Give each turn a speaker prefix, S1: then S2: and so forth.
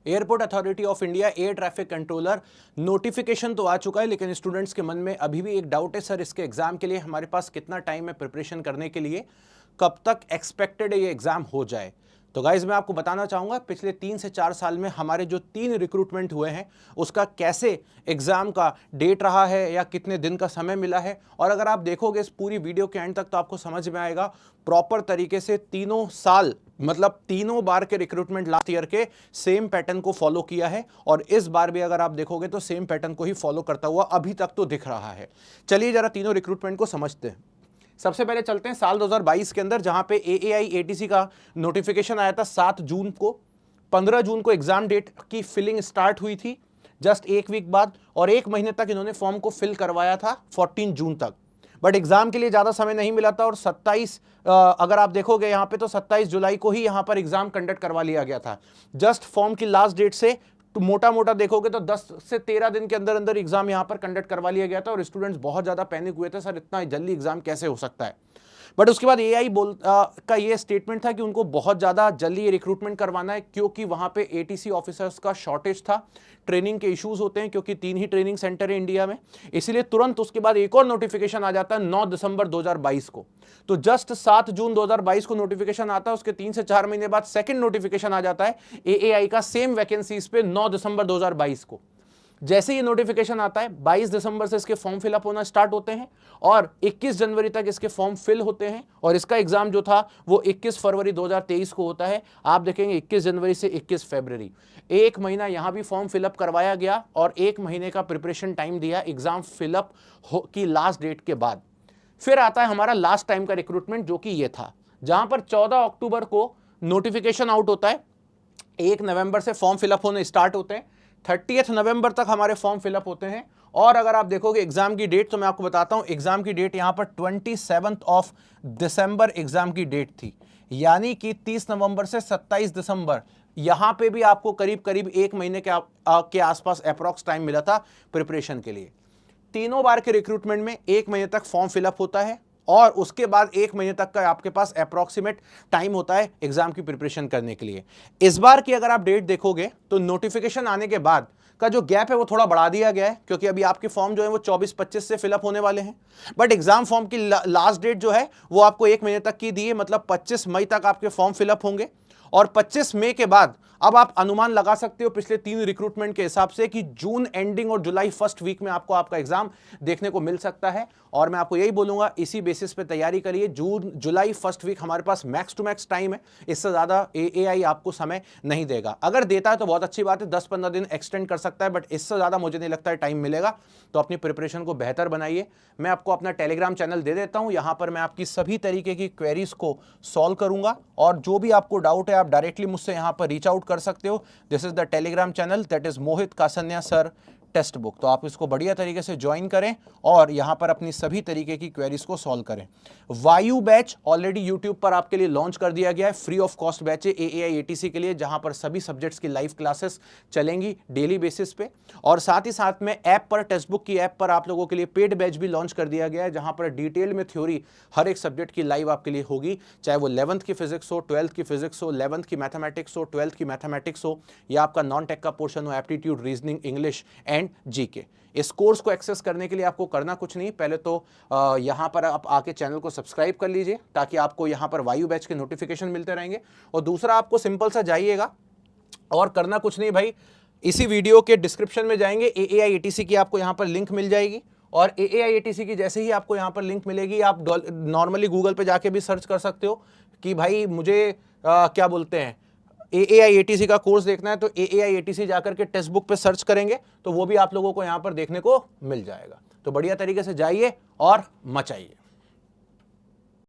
S1: Airport authority of India air traffic controller notification तो आ चुका है, लेकिन स्टूडेंट्स के मन में अभी भी एक डाउट है, सर इसके एग्जाम के लिए हमारे पास कितना टाइम है प्रिपरेशन करने के लिए, कब तक एक्सपेक्टेड है ये एग्जाम हो जाए। तो गाइज मैं आपको बताना चाहूंगा पिछले 3 से 4 साल में हमारे जो 3 रिक्रूटमेंट हुए हैं उसका कैसे एग्जाम का डेट रहा है या कितने दिन का समय मिला है। और अगर आप देखोगे इस पूरी वीडियो के एंड तक तो आपको समझ में आएगा प्रॉपर तरीके से तीनों साल मतलब तीनों बार के रिक्रूटमेंट लास्ट ईयर के सेम पैटर्न को फॉलो किया है और इस बार भी अगर आप देखोगे तो सेम पैटर्न को ही फॉलो करता हुआ अभी तक तो दिख रहा है। चलिए जरा तीनों रिक्रूटमेंट को समझते हैं। सबसे पहले चलते हैं साल 2022 के अंदर, जहां पे AAI ATC का नोटिफिकेशन आया था 7 जून को। 15 जून को एग्जाम डेट की फिलिंग स्टार्ट हुई थी जस्ट एक वीक बाद, और एक महीने तक इन्होंने फॉर्म को फिल करवाया था 14 जून तक। बट एग्जाम के लिए ज्यादा समय नहीं मिला था और 27 अगर आप देखोगे यहां पे तो 27 जुलाई को ही यहां पर एग्जाम कंडक्ट करवा लिया गया था। जस्ट फॉर्म की लास्ट डेट से तो मोटा मोटा देखोगे तो 10 से 13 दिन के अंदर अंदर एग्जाम यहां पर कंडक्ट करवा लिया गया था और स्टूडेंट्स बहुत ज्यादा पैनिक हुए थे, सर इतना जल्दी एग्जाम कैसे हो सकता है। बट उसके बाद एआई का ये स्टेटमेंट था कि उनको बहुत ज़्यादा जल्दी रिक्रूटमेंट करवाना है क्योंकि वहाँ पे एटीसी ऑफिसर्स का शॉर्टेज था, ट्रेनिंग के इश्यूज होते हैं क्योंकि 3 ही ट्रेनिंग सेंटर है इंडिया में। इसीलिए तुरंत उसके बाद एक और नोटिफिकेशन आ जाता है 9 दिसंबर 2022 को। तो जस्ट 7 जून 2022 को नोटिफिकेशन आता है, उसके 3 से 4 महीने बाद सेकेंड नोटिफिकेशन आ जाता है एएआई का सेम वैकेंसीज पे 9 दिसंबर 2022 को। जैसे ये नोटिफिकेशन आता है 22 दिसंबर से इसके फॉर्म फिलअप होना स्टार्ट होते हैं और 21 जनवरी तक इसके फॉर्म फिल होते हैं और इसका एग्जाम जो था वो 21 फरवरी 2023 को होता है। आप देखेंगे 21 जनवरी से 21 फरवरी, एक महीना यहां भी फॉर्म फिलअप करवाया गया और एक महीने का प्रिपरेशन टाइम दिया एग्जाम फिलअप की लास्ट डेट के बाद। फिर आता है हमारा लास्ट टाइम का रिक्रूटमेंट जो कि ये था, जहां पर 14 अक्टूबर को नोटिफिकेशन आउट होता है, 1 नवंबर से फॉर्म फिलअप होने स्टार्ट होते हैं, 30 नवंबर तक हमारे फॉर्म फिलअप होते हैं। और अगर आप देखोगे एग्जाम की डेट तो मैं आपको बताता हूं, एग्जाम की डेट यहां पर 27 ऑफ दिसंबर एग्जाम की डेट थी, यानी कि 30 नवंबर से 27 दिसंबर, यहां पे भी आपको करीब करीब एक महीने के आसपास अप्रॉक्स टाइम मिला था प्रिपरेशन के लिए। तीनों बार के रिक्रूटमेंट में एक महीने तक फॉर्म फिलअप होता है और उसके बाद एक महीने तक का आपके पास अप्रॉक्सीमेट टाइम होता है एग्जाम की प्रिपरेशन करने के लिए। इस बार की अगर आप डेट देखोगे तो नोटिफिकेशन आने के बाद का जो गैप है वो थोड़ा बढ़ा दिया गया है क्योंकि अभी आपके फॉर्म जो है वो 24-25 से फिलअप होने वाले हैं। बट एग्जाम फॉर्म की लास्ट डेट जो है वो आपको एक महीने तक की दी है, मतलब 25 मई तक आपके फॉर्म फिलअप होंगे और 25 मई के बाद अब आप अनुमान लगा सकते हो पिछले 3 रिक्रूटमेंट के हिसाब से कि जून एंडिंग और जुलाई फर्स्ट वीक में आपको आपका एग्जाम देखने को मिल सकता है। और मैं आपको यही बोलूंगा इसी बेसिस पे तैयारी करिए। जून जुलाई फर्स्ट वीक हमारे पास मैक्स टू मैक्स टाइम है, इससे ज्यादा एआई आपको समय नहीं देगा। अगर देता है तो बहुत अच्छी बात है, 10-15 दिन एक्सटेंड कर सकता है, बट इससे ज्यादा मुझे नहीं लगता है टाइम मिलेगा। तो अपनी प्रिपरेशन को बेहतर बनाइए। मैं आपको अपना टेलीग्राम चैनल दे देता हूं, यहां पर मैं आपकी सभी तरीके की क्वेरीज को सॉल्व करूंगा और जो भी आपको डाउट है आप डायरेक्टली मुझसे यहां पर रीच आउट कर सकते हो। This is the Telegram channel, that is Mohit Kasanya sir textbook. तो आप इसको बढ़िया तरीके से ज्वाइन करें और यहां पर अपनी सभी तरीके की क्वेरीज को सॉल्व करें। वायु बैच ऑलरेडी यूट्यूब पर आपके लिए लॉन्च कर दिया गया है, फ्री ऑफ कॉस्ट बैच है एएआई एटीसी के लिए, जहां पर सभी सब्जेक्ट्स की लाइव क्लासेस चलेंगी डेली बेसिस पे। और साथ ही साथ में ऐप पर, टेक्स्ट बुक की ऐप पर आप लोगों के लिए पेड बैच भी लॉन्च कर दिया गया है, जहां पर डिटेल में थ्योरी हर एक सब्जेक्ट की लाइव आपके लिए होगी, चाहे वो 11th की फिजिक्स हो, 12th की फिजिक्स हो, 11th की मैथमेटिक्स हो, 12th की मैथमेटिक्स हो, या आपका नॉन टेक का पोर्शन हो, aptitude, reasoning, English and GK. इस कोर्स को एक्सेस करने के लिए आपको करना कुछ नहीं, पहले तो यहां पर आप आके चैनल को सब्सक्राइब कर लीजिए ताकि आपको यहां पर वायु बैच के नोटिफिकेशन मिलते रहेंगे। और दूसरा, आपको सिंपल सा जाइएगा और करना कुछ नहीं भाई, इसी वीडियो के डिस्क्रिप्शन में जाएंगे, एएआई एटीसी की आपको यहां पर लिंक मिल जाएगी और एएआई एटीसी की जैसे ही आपको यहां पर लिंक मिलेगी आप नॉर्मली गूगल पे जाके भी सर्च कर सकते हो कि भाई मुझे क्या बोलते हैं एएआई एटीसी का कोर्स देखना है, तो एएआई एटीसी जाकर के टेक्स्ट बुक पे सर्च करेंगे तो वो भी आप लोगों को यहां पर देखने को मिल जाएगा। तो बढ़िया तरीके से जाइए और मचाइए।